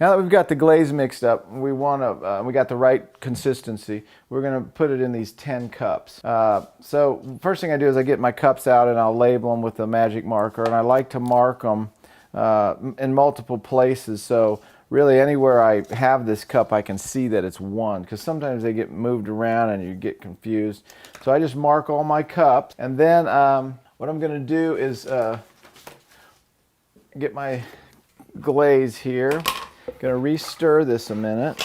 Now that we've got the glaze mixed up, we got the right consistency, we're going to put it in these 10 cups. So first thing I do is I get my cups out and I'll label them with a magic marker, and I like to mark them in multiple places, so really anywhere I have this cup I can see that it's one, because sometimes they get moved around and you get confused. So I just mark all my cups, and then what I'm going to do is get my glaze here. Going to re-stir this a minute.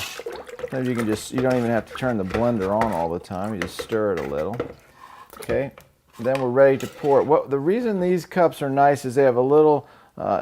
Sometimes you don't even have to turn the blender on all the time, you just stir it a little. Okay, then we're ready to pour it. The reason these cups are nice is they have a little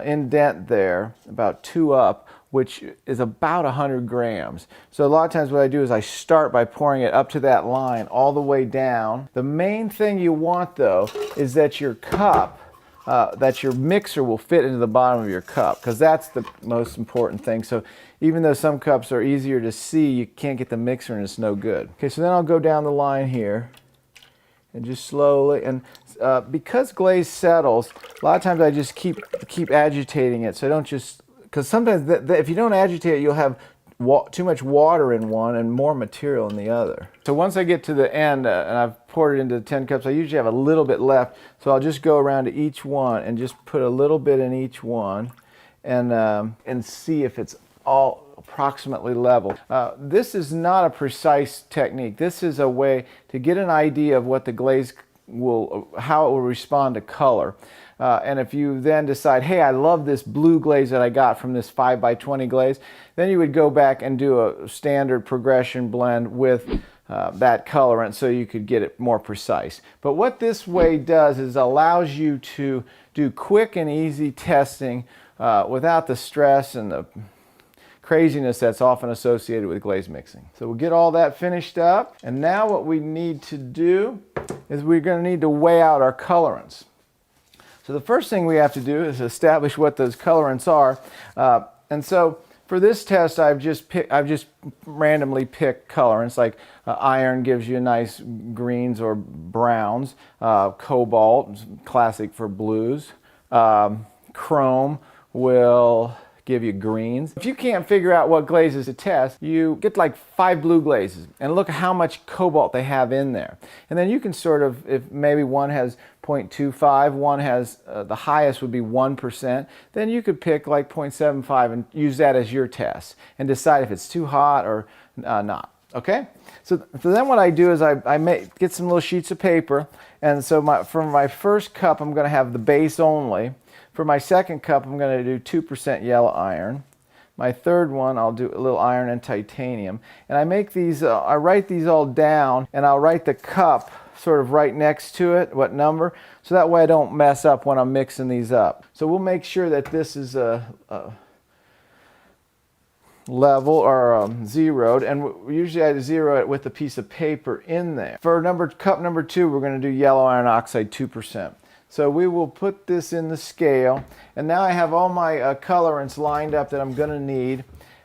indent there, about 2 up, which is about 100 grams. So a lot of times what I do is I start by pouring it up to that line all the way down. The main thing you want though is that your cup, that your mixer will fit into the bottom of your cup, because that's the most important thing. So even though some cups are easier to see, you can't get the mixer and it's no good. Okay, so then I'll go down the line here and just slowly, and because glaze settles, a lot of times I just keep agitating it, so I don't just, because sometimes if you don't agitate it, you'll have too much water in one and more material in the other. So once I get to the end and I've poured it into the 10 cups, I usually have a little bit left, so I'll just go around to each one and just put a little bit in each one and see if it's all approximately level. This is not a precise technique. This is a way to get an idea of what the glaze how it will respond to color. And if you then decide, hey, I love this blue glaze that I got from this 5x20 glaze, then you would go back and do a standard progression blend with that colorant so you could get it more precise. But what this way does is allows you to do quick and easy testing without the stress and the craziness that's often associated with glaze mixing. So we'll get all that finished up, and now what we need to do is we're going to need to weigh out our colorants. So the first thing we have to do is establish what those colorants are. And so for this test, I've just randomly picked colorants, like iron gives you nice greens or browns, cobalt, classic for blues, chrome will give you greens. If you can't figure out what glazes to test, you get like 5 blue glazes and look at how much cobalt they have in there. And then you can sort of, if maybe one has 0.25, one has, the highest would be 1%, then you could pick like 0.75 and use that as your test and decide if it's too hot or not. Okay? So then what I do is I get some little sheets of paper, and so for my first cup I'm going to have the base only. For my second cup, I'm going to do 2% yellow iron. My third one, I'll do a little iron and titanium. And I make these, I write these all down, and I'll write the cup sort of right next to it, what number, so that way I don't mess up when I'm mixing these up. So we'll make sure that this is level or zeroed, and usually I zero it with a piece of paper in there. For cup number 2, we're going to do yellow iron oxide 2%. So we will put this in the scale, and now I have all my colorants lined up that I'm going to need,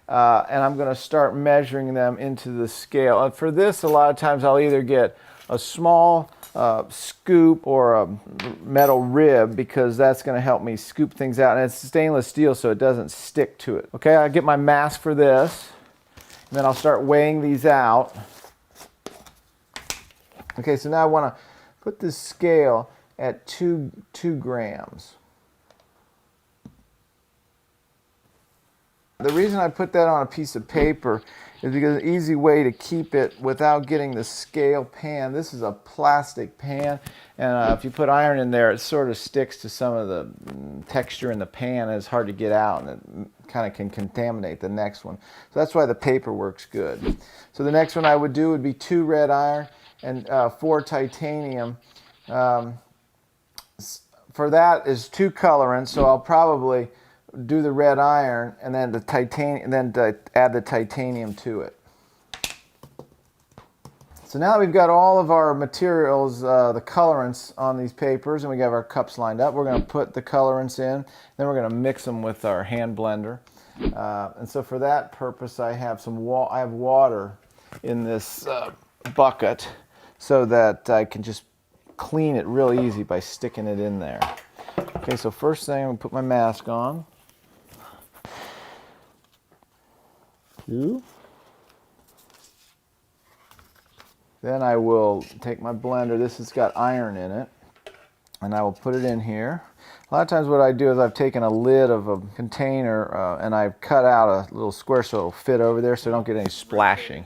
and I'm going to start measuring them into the scale. And for this, a lot of times I'll either get a small scoop or a metal rib, because that's going to help me scoop things out, and it's stainless steel so it doesn't stick to it. Okay, I get my mask for this, and then I'll start weighing these out. Okay, so now I want to put this scale at 2 grams. The reason I put that on a piece of paper is because an easy way to keep it without getting the scale pan. This is a plastic pan, and if you put iron in there, it sort of sticks to some of the texture in the pan, and it's hard to get out, and it kind of can contaminate the next one. So that's why the paper works good. So the next one I would do would be 2 red iron and 4 titanium. For that is 2 colorants, so I'll probably do the red iron and then the titanium, and then add the titanium to it. So now that we've got all of our materials, the colorants on these papers, and we have our cups lined up, we're going to put the colorants in, then we're going to mix them with our hand blender. And so for that purpose, I have water in this bucket so that I can just clean it real easy by sticking it in there. Okay, so first thing, I'm going to put my mask on. 2. Then I will take my blender. This has got iron in it, and I will put it in here. A lot of times what I do is I've taken a lid of a container and I've cut out a little square so it'll fit over there so I don't get any splashing.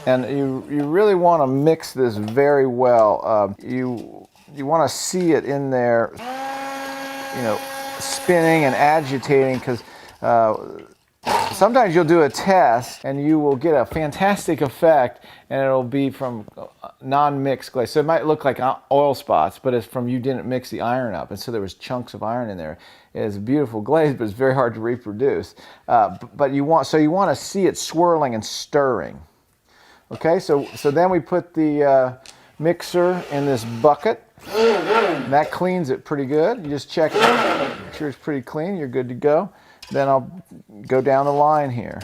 And you really want to mix this very well. You want to see it in there, spinning and agitating, because sometimes you'll do a test and you will get a fantastic effect and it'll be from non-mixed glaze. So it might look like oil spots, but it's from you didn't mix the iron up, and so there was chunks of iron in there. It's a beautiful glaze, but it's very hard to reproduce. But you want to see it swirling and stirring. Okay, so then we put the mixer in this bucket. And that cleans it pretty good. You just check it, make sure it's pretty clean, you're good to go. Then I'll go down the line here.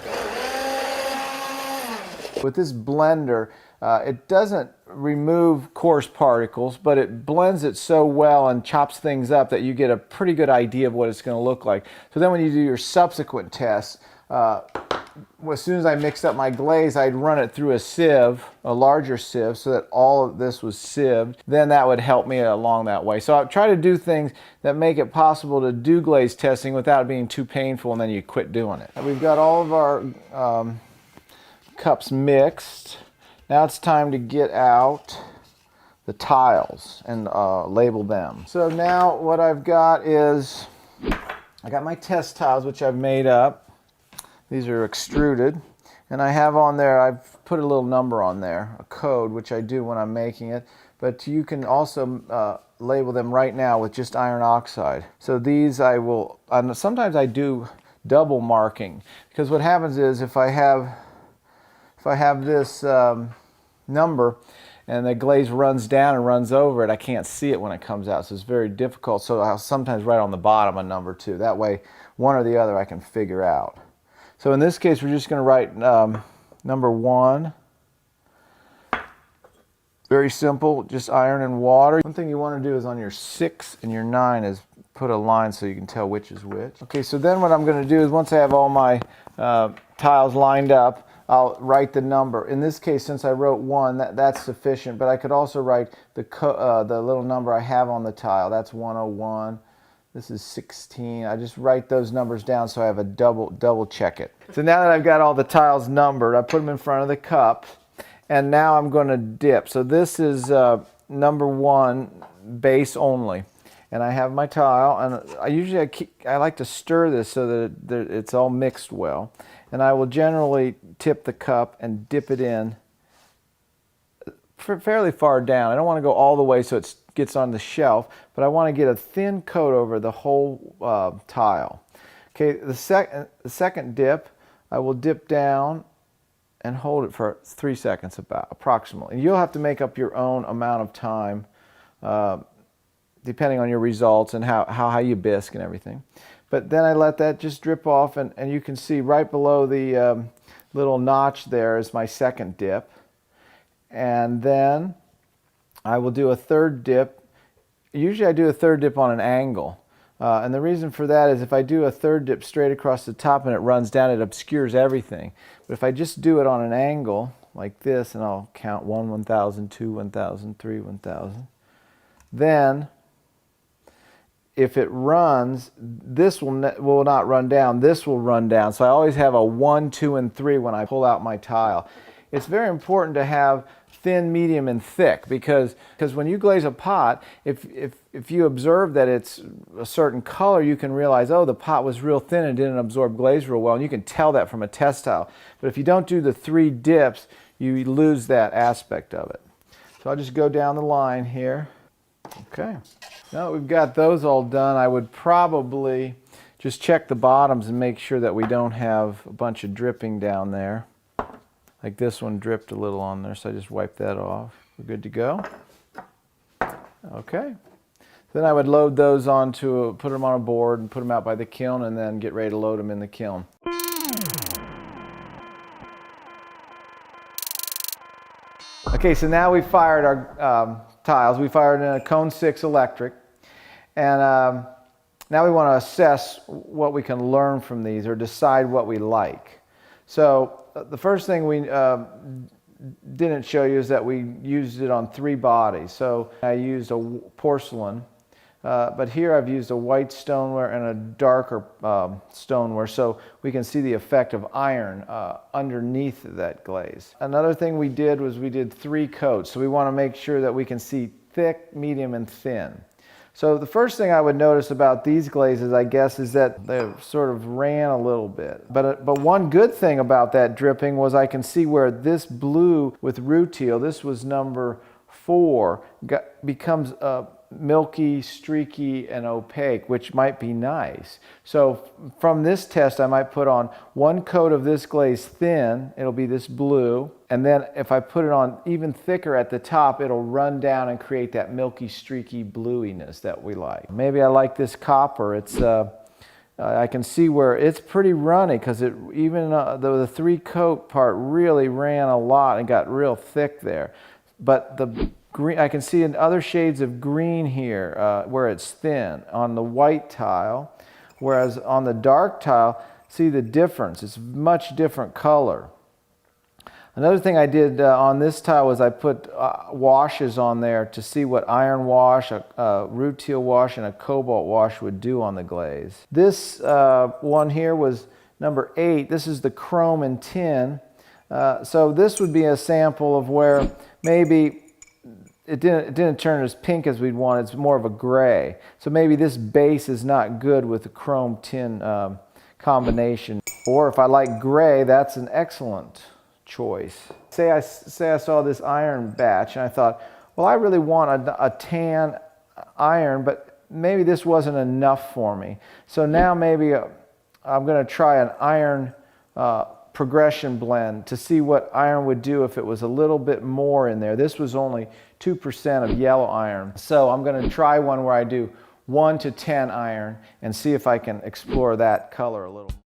With this blender, it doesn't remove coarse particles, but it blends it so well and chops things up that you get a pretty good idea of what it's going to look like. So then when you do your subsequent tests, as soon as I mixed up my glaze, I'd run it through a sieve, a larger sieve, so that all of this was sieved. Then that would help me along that way. So I try to do things that make it possible to do glaze testing without being too painful, and then you quit doing it. We've got all of our cups mixed. Now it's time to get out the tiles and label them. So now what I've got is, I got my test tiles, which I've made up. These are extruded, and I have on there, I've put a little number on there, a code, which I do when I'm making it, but you can also label them right now with just iron oxide. So these I will, sometimes I do double marking, because what happens is if I have this number and the glaze runs down and runs over it, I can't see it when it comes out, so it's very difficult. So I'll sometimes write on the bottom a number too. That way, one or the other I can figure out. So in this case, we're just going to write number 1. Very simple, just iron and water. One thing you want to do is on your 6 and your 9 is put a line so you can tell which is which. Okay, so then what I'm going to do is once I have all my tiles lined up, I'll write the number. In this case, since I wrote 1, that's sufficient, but I could also write the little number I have on the tile. That's 101. This is 16. I just write those numbers down so I have a double check it. So now that I've got all the tiles numbered, I put them in front of the cup, and now I'm going to dip. So this is number 1, base only, and I have my tile, and I like to stir this so that it's all mixed well, and I will generally tip the cup and dip it in fairly far down. I don't want to go all the way so it gets on the shelf, but I want to get a thin coat over the whole tile. Okay, the second dip, I will dip down and hold it for 3 seconds approximately. And you'll have to make up your own amount of time depending on your results and how you bisque and everything. But then I let that just drip off, and you can see right below the little notch there is my second dip. And then I will do a third dip. Usually I do a third dip on an angle. And the reason for that is if I do a third dip straight across the top and it runs down, it obscures everything. But if I just do it on an angle like this, and I'll count 1, 1,000, 2, 1,000, 3, 1,000, then if it runs, this will not run down, this will run down. So I always have a 1, 2, and 3 when I pull out my tile. It's very important to have thin, medium, and thick, because when you glaze a pot, if you observe that it's a certain color, you can realize, oh, the pot was real thin and didn't absorb glaze real well, and you can tell that from a test tile. But if you don't do the 3 dips, you lose that aspect of it. So I'll just go down the line here. Okay, now that we've got those all done, I would probably just check the bottoms and make sure that we don't have a bunch of dripping down there. Like this one dripped a little on there, so I just wiped that off. We're good to go. Okay. Then I would load those onto, put them on a board and put them out by the kiln, and then get ready to load them in the kiln. Okay, so now we fired our tiles. We fired in a cone 6 electric, and Now we want to assess what we can learn from these or decide what we like. So the first thing we didn't show you is that we used it on 3 bodies. So I used a porcelain, but here I've used a white stoneware and a darker stoneware, so we can see the effect of iron underneath that glaze. Another thing we did was we did 3 coats, so we want to make sure that we can see thick, medium, and thin. So the first thing I would notice about these glazes, I guess, is that they sort of ran a little bit. But one good thing about that dripping was I can see where this blue with rutile, this was number 4, becomes milky, streaky, and opaque, which might be nice. So from this test, I might put on 1 coat of this glaze thin, it'll be this blue, and then if I put it on even thicker at the top, it'll run down and create that milky, streaky bluiness that we like. Maybe I like this copper. It's I can see where it's pretty runny because it even the 3 coat part really ran a lot and got real thick there. But the green, I can see in other shades of green here where it's thin on the white tile, whereas on the dark tile, see the difference. It's much different color. Another thing I did on this tile was I put washes on there to see what iron wash, a rutile wash, and a cobalt wash would do on the glaze. This one here was number 8. This is the chrome and tin. So this would be a sample of where maybe it didn't turn as pink as we'd want. It's more of a gray. So maybe this base is not good with the chrome tin combination. Or if I like gray, that's an excellent choice. Say I saw this iron batch and I thought, well, I really want a tan iron, but maybe this wasn't enough for me. So now maybe I'm going to try an iron progression blend to see what iron would do if it was a little bit more in there. This was only 2% of yellow iron. So I'm going to try one where I do 1 to 10 iron and see if I can explore that color a little more.